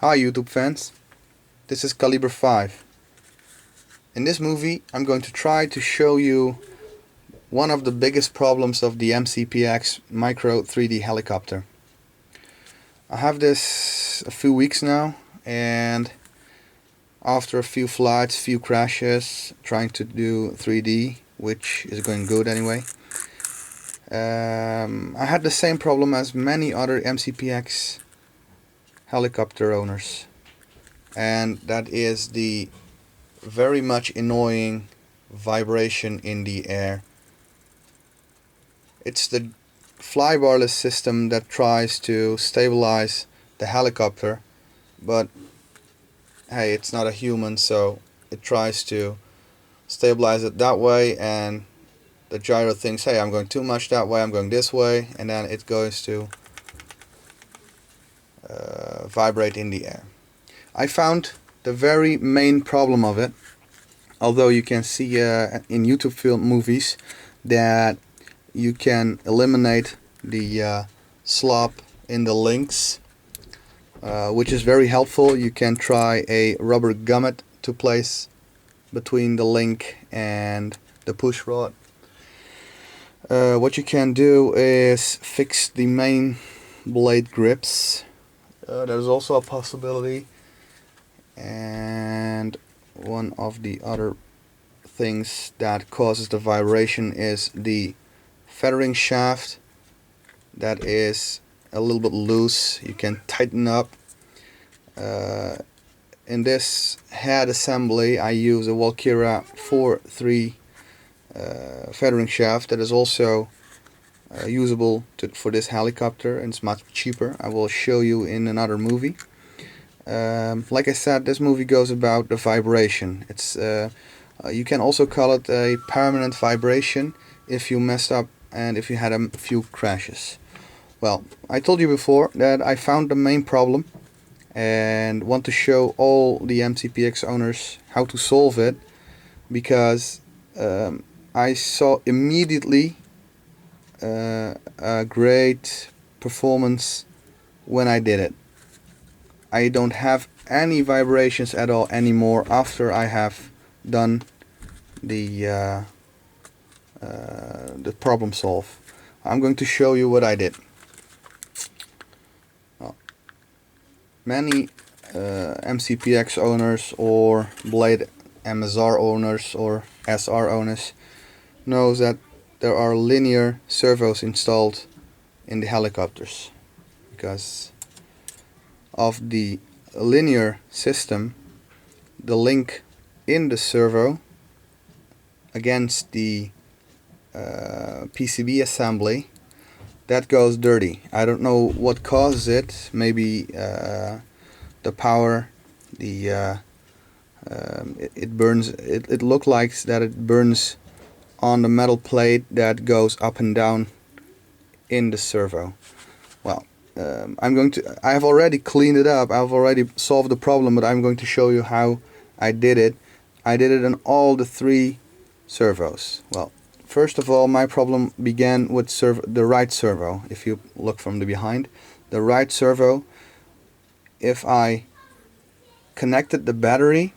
Hi YouTube fans, this is Caliber 5. In this movie I'm going to try to show you one of the biggest problems of the MCPX Micro 3D helicopter. I have this a few weeks now, and after a few flights, few crashes, trying to do 3D, which is going good anyway, I had the same problem as many other MCPX helicopter owners, and that is the very much annoying vibration in the air. It's the flybarless system that tries to stabilize the helicopter, but hey, it's not a human, so it tries to stabilize it that way, and the gyro thinks, hey, I'm going too much that way, I'm going this way, and then it goes to vibrate in the air. I found the very main problem of it, although you can see in YouTube film movies that you can eliminate the slop in the links, which is very helpful. You can try a rubber grommet to place between the link and the push rod. What you can do is fix the main blade grips. There's also a possibility, and one of the other things that causes the vibration is the feathering shaft that is a little bit loose. You can tighten up. In this head assembly I use a Valkyria 4.3 feathering shaft that is also usable for this helicopter, and it's much cheaper. I will show you in another movie. Like I said, this movie goes about the vibration. It's you can also call it a permanent vibration if you messed up and if you had a few crashes. Well, I told you before that I found the main problem and want to show all the MCPX owners how to solve it, because I saw immediately a great performance when I did it. I don't have any vibrations at all anymore after I have done the problem solve. I'm going to show you what I did. Many MCPX owners or Blade MSR owners or SR owners knows that there are linear servos installed in the helicopters. Because of the linear system, the link in the servo against the PCB assembly, that goes dirty. I don't know what causes it. Maybe the power, it burns. It looks like that it burns on the metal plate that goes up and down in the servo. Well, I have already cleaned it up. I've already solved the problem, but I'm going to show you how I did it. I did it on all the three servos. Well, first of all, my problem began with the right servo. If you look from the behind, the right servo, if I connected the battery,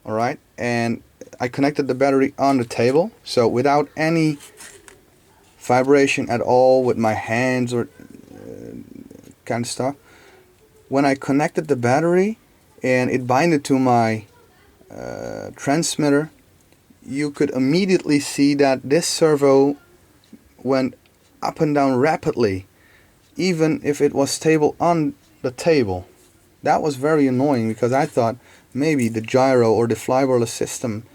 alright, and I connected the battery on the table, so without any vibration at all with my hands or kind of stuff. When I connected the battery and it binded to my transmitter, you could immediately see that this servo went up and down rapidly, even if it was stable on the table. That was very annoying, because I thought maybe the gyro or the flybarless system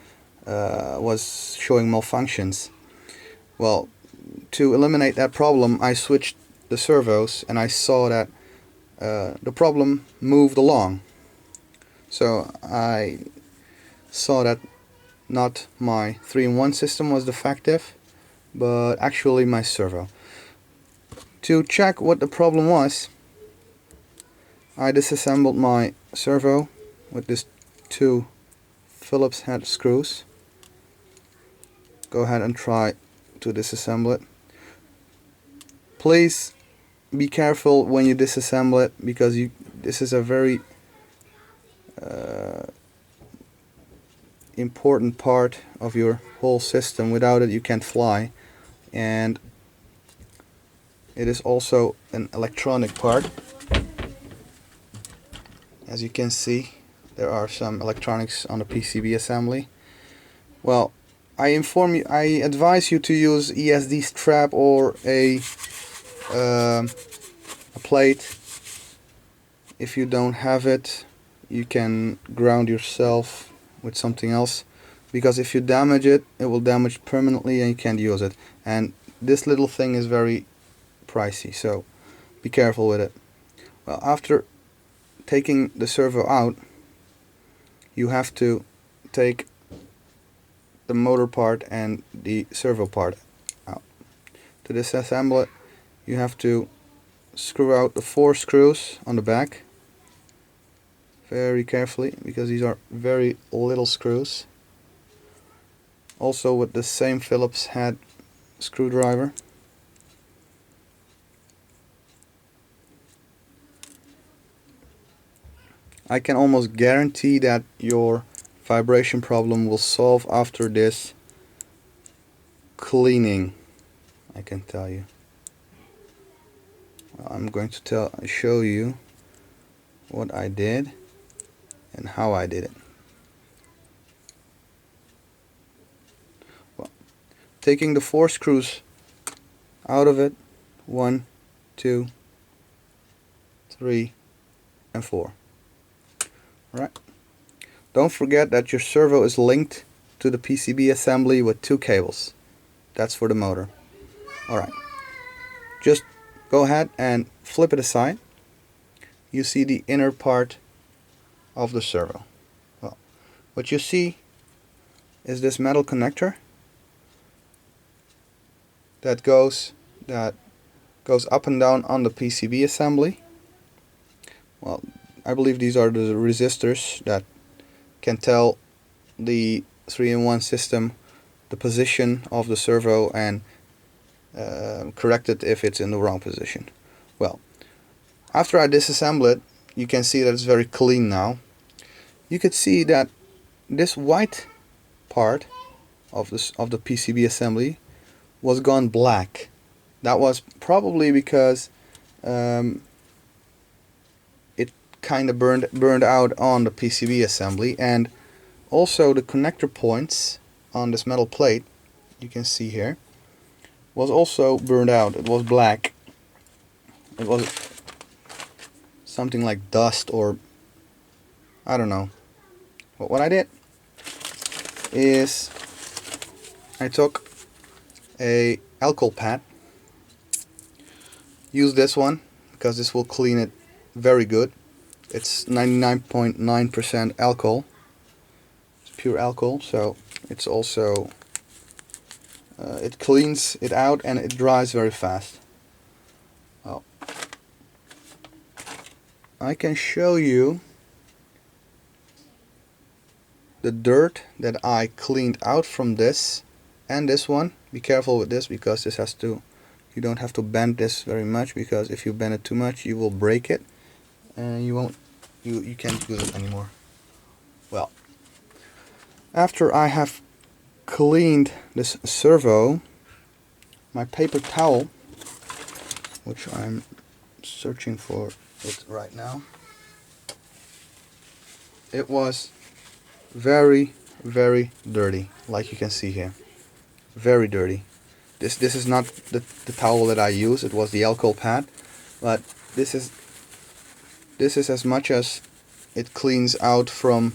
was showing malfunctions. Well, to eliminate that problem, I switched the servos, and I saw that the problem moved along. So I saw that not my 3-in-1 system was defective, but actually my servo. To check what the problem was, I disassembled my servo with these two Phillips head screws. Go ahead and try to disassemble it. Please be careful when you disassemble it, because This is a very important part of your whole system. Without it you can't fly, and it is also an electronic part. As you can see, there are some electronics on the PCB assembly. Well, I advise you to use ESD strap or a plate. If you don't have it, you can ground yourself with something else, because if you damage it, it will damage permanently and you can't use it. And this little thing is very pricey, so be careful with it. Well, after taking the servo out, you have to take the motor part and the servo part out. To disassemble it, you have to screw out the 4 screws on the back very carefully, because these are very little screws. Also with the same Phillips head screwdriver. I can almost guarantee that your vibration problem will solve after this cleaning, I can tell you. I'm going to show you what I did and how I did it. Well, taking the 4 screws out of it, 1, 2, 3, and 4. Alright. Don't forget that your servo is linked to the PCB assembly with 2 cables. That's for the motor. Alright. Just go ahead and flip it aside. You see the inner part of the servo. Well, what you see is this metal connector that goes up and down on the PCB assembly. Well, I believe these are the resistors that can tell the 3-in-1 system the position of the servo and correct it if it's in the wrong position. Well, after I disassemble it, you can see that it's very clean now. You could see that this white part of the PCB assembly was gone black. That was probably because it kind of burned out on the PCB assembly, and also the connector points on this metal plate, you can see here, was also burned out. It was black. It was something like dust, or I don't know. But what I did is I took a alcohol pad. Use this one because this will clean it very good. It's 99.9% alcohol. It's pure alcohol, so it's also it cleans it out and it dries very fast. Well, I can show you the dirt that I cleaned out from this and this one. Be careful with this, because this has to, you don't have to bend this very much, because if you bend it too much you will break it and you can't use it anymore. Well, after I have cleaned this servo, my paper towel, which I'm searching for it right now, it was very dirty, like you can see here. Very dirty. This is not the towel that I use. It was the alcohol pad, but this is as much as it cleans out from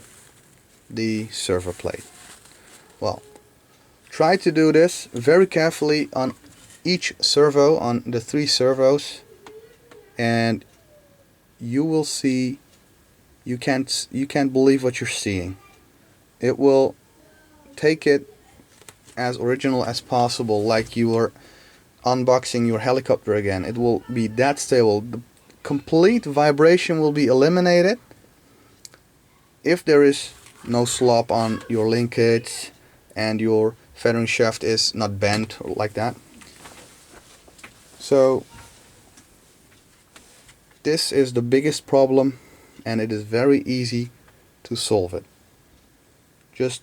the servo plate. Well, try to do this very carefully on each servo, on the 3 servos, and you will see, you can't believe what you're seeing. It will take it as original as possible, like you were unboxing your helicopter again. It will be that stable. The complete vibration will be eliminated if there is no slop on your linkage and your feathering shaft is not bent or like that. So this is the biggest problem and it is very easy to solve it. Just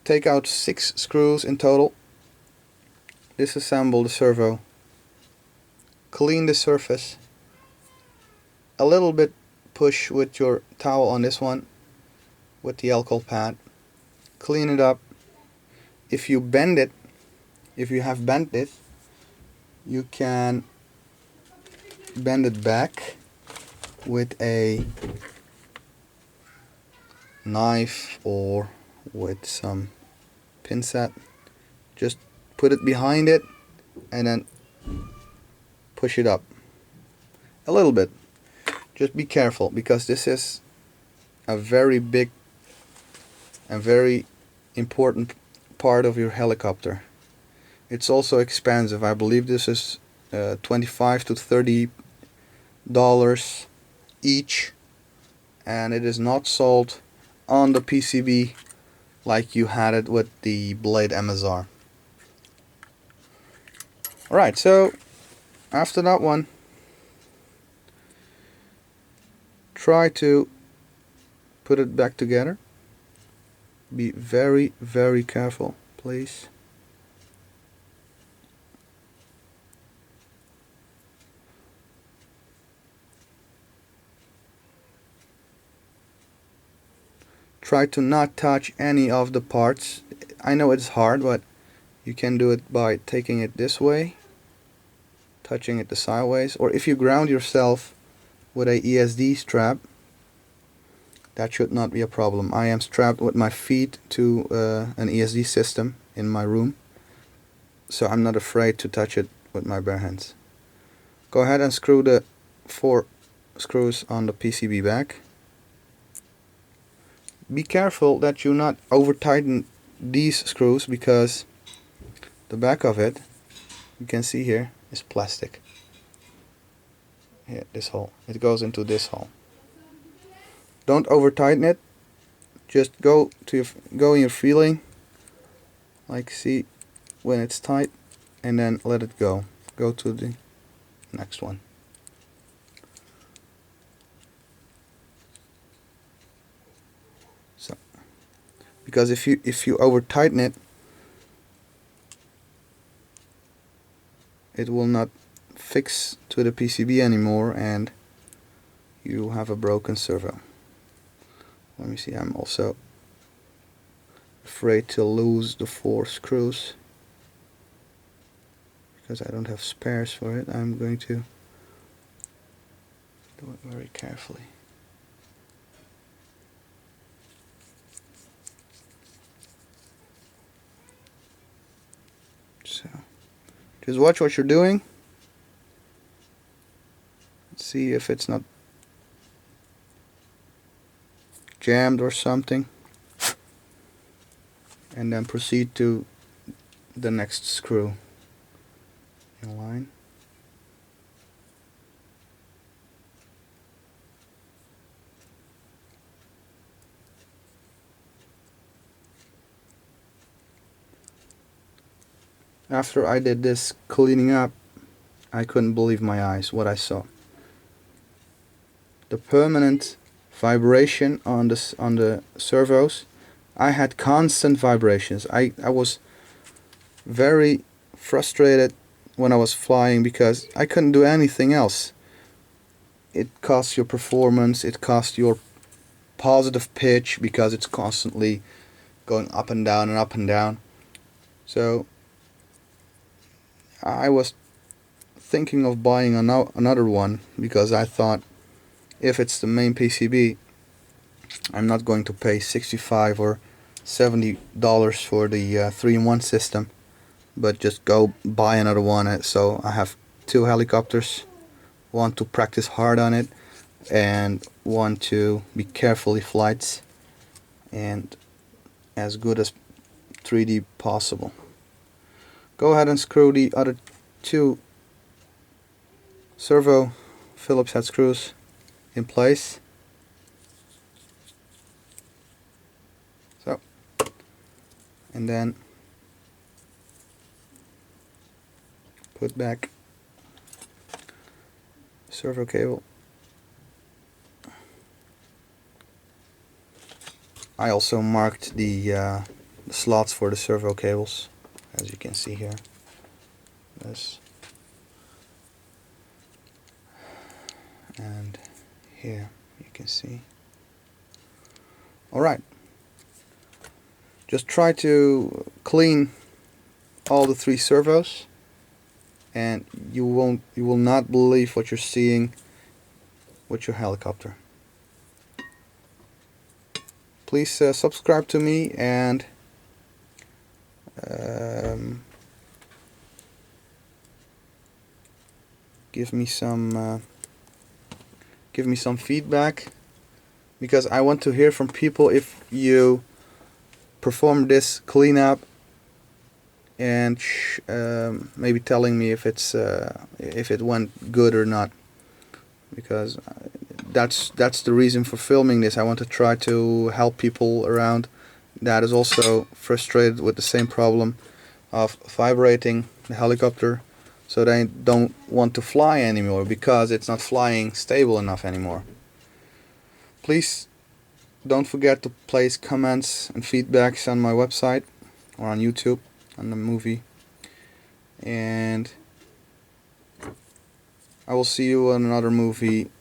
take out 6 screws in total, disassemble the servo, clean the surface, a little bit push with your towel on this one with the alcohol pad, clean it up. If you bend it, if you have bent it, you can bend it back with a knife or with some pin set. Just put it behind it and then push it up a little bit. Just be careful, because this is a very big and very important part of your helicopter. It's also expensive. I believe this is $25 to $30 each, and it is not sold on the PCB like you had it with the Blade MSR. Alright, so after that one, try to put it back together. Be very, very careful, please. Try to not touch any of the parts. I know it's hard, but you can do it by taking it this way, touching it the sideways, or if you ground yourself with a ESD strap, that should not be a problem. I am strapped with my feet to an ESD system in my room, so I'm not afraid to touch it with my bare hands. Go ahead and screw the 4 screws on the PCB back. Be careful that you not over tighten these screws, because the back of it, you can see here, is plastic. Here, this hole. It goes into this hole. Don't over tighten it. Just go in your feeling, like see when it's tight, and then let it go. Go to the next one. So, because if you over tighten it, it will not fix to the PCB anymore, and you have a broken servo. Let me see, I'm also afraid to lose the 4 screws because I don't have spares for it. I'm going to do it very carefully. So just watch what you're doing. See if it's not jammed or something, and then proceed to the next screw in line. After I did this cleaning up, I couldn't believe my eyes what I saw. The permanent vibration on the servos. I had constant vibrations. I was very frustrated when I was flying because I couldn't do anything else. It costs your performance, it costs your positive pitch because it's constantly going up and down and up and down. So I was thinking of buying another one, because I thought if it's the main PCB, I'm not going to pay $65 or $70 for the 3-in-1 system, but just go buy another one. So I have 2 helicopters, one to practice hard on it and one to be carefully flights and as good as 3D possible. Go ahead and screw the other 2 servo Phillips head screws in place. So, and then put back servo cable. I also marked the slots for the servo cables, as you can see here. This and here you can see. Alright, just try to clean all the 3 servos, and you will not believe what you're seeing with your helicopter. Please subscribe to me and give me some feedback, because I want to hear from people if you perform this cleanup, and maybe telling me if it went good or not, because that's the reason for filming this. I want to try to help people around that is also frustrated with the same problem of vibrating the helicopter, so they don't want to fly anymore because it's not flying stable enough anymore. Please don't forget to place comments and feedbacks on my website or on YouTube on the movie, and I will see you on another movie